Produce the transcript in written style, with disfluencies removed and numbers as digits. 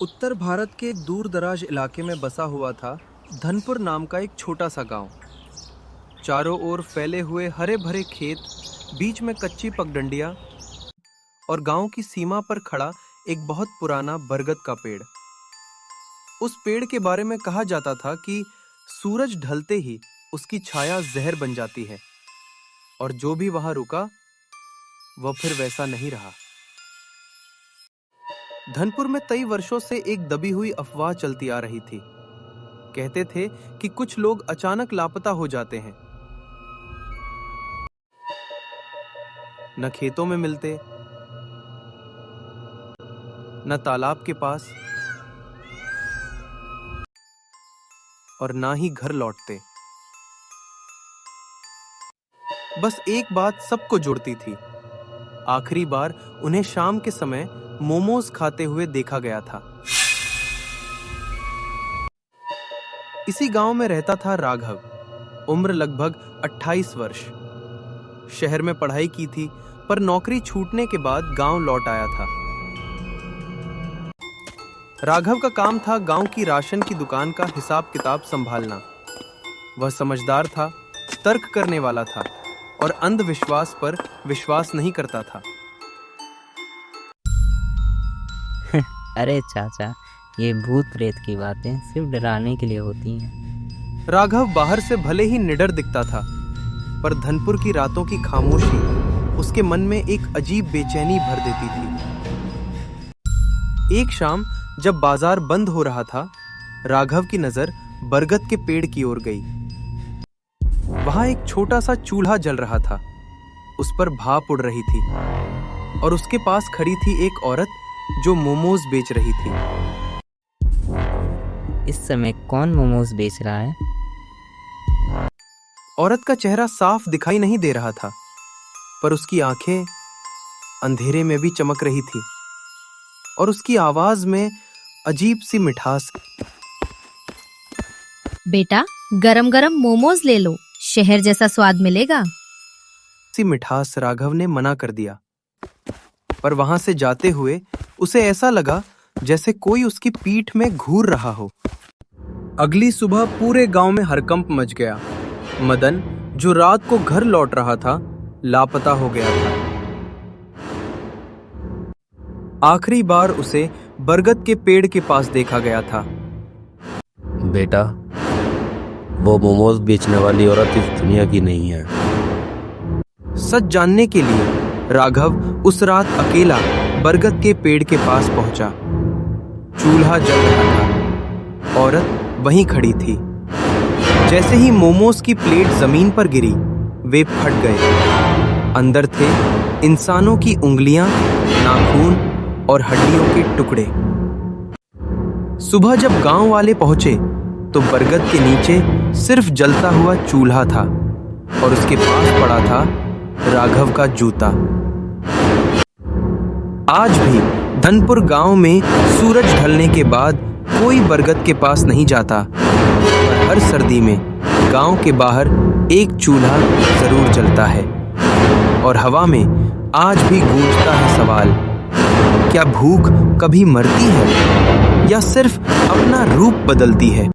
उत्तर भारत के एक दूर दराज इलाके में बसा हुआ था धनपुर नाम का एक छोटा सा गांव। चारों ओर फैले हुए हरे भरे खेत, बीच में कच्ची पगडंडियां और गांव की सीमा पर खड़ा एक बहुत पुराना बरगद का पेड़। उस पेड़ के बारे में कहा जाता था कि सूरज ढलते ही उसकी छाया जहर बन जाती है और जो भी वहां रुका वह फिर वैसा नहीं रहा। धनपुर में कई वर्षों से एक दबी हुई अफवाह चलती आ रही थी। कहते थे कि कुछ लोग अचानक लापता हो जाते हैं, न खेतों में मिलते, न तालाब के पास और ना ही घर लौटते। बस एक बात सबको जोड़ती थी। आखिरी बार उन्हें शाम के समय मोमोज खाते हुए देखा गया था। इसी गांव में रहता था राघव, उम्र लगभग 28 वर्ष। शहर में पढ़ाई की थी, पर नौकरी छूटने के बाद गांव लौट आया था। राघव का काम था गांव की राशन की दुकान का हिसाब किताब संभालना। वह समझदार था, तर्क करने वाला था और अंधविश्वास पर विश्वास नहीं करता था। अरे चाचा, ये भूत प्रेत की बातें सिर्फ डराने के लिए होती हैं। राघव बाहर से भले ही निडर दिखता था, पर धनपुर की रातों की खामोशी उसके मन में एक अजीब बेचैनी भर देती थी। एक शाम जब बाजार बंद हो रहा था, राघव की नजर बरगद के पेड़ की ओर गई। वहां एक छोटा सा चूल्हा जल रहा था। उस पर भाप उड़ रही थी और उसके पास खड़ी थी एक औरत जो मोमोज बेच रही थी। इस समय कौन मोमोज बेच रहा है? औरत का चेहरा साफ दिखाई नहीं दे रहा था, पर उसकी आंखें अंधेरे में भी चमक रही थी और उसकी आवाज में अजीब सी मिठास। बेटा, गरम गरम मोमोज ले लो, शहर जैसा स्वाद मिलेगा। सी मिठास राघव ने मना कर दिया, पर वहां से जाते हुए उसे ऐसा लगा जैसे कोई उसकी पीठ में घूर रहा हो। अगली सुबह पूरे गांव में हड़कंप मच गया। मदन, जो रात को घर लौट रहा था, लापता हो गया था। आखिरी बार उसे बरगद के पेड़ के पास देखा गया था। बेटा, वो मोमोज बेचने वाली औरत इस दुनिया की नहीं है। सच जानने के लिए राघव उस रात अकेला बरगद के पेड़ के पास पहुंचा। चूल्हा जल रहा था, औरत वहीं खड़ी थी। जैसे ही मोमोज की प्लेट जमीन पर गिरी, वे फट गए। अंदर थे इंसानों की उंगलियां, नाखून और हड्डियों के टुकड़े। सुबह जब गांव वाले पहुंचे तो बरगद के नीचे सिर्फ जलता हुआ चूल्हा था और उसके पास पड़ा था राघव का जूता। आज भी धनपुर गांव में सूरज ढलने के बाद कोई बरगद के पास नहीं जाता, पर हर सर्दी में गांव के बाहर एक चूल्हा जरूर जलता है और हवा में आज भी गूंजता है सवाल, क्या भूख कभी मरती है या सिर्फ अपना रूप बदलती है?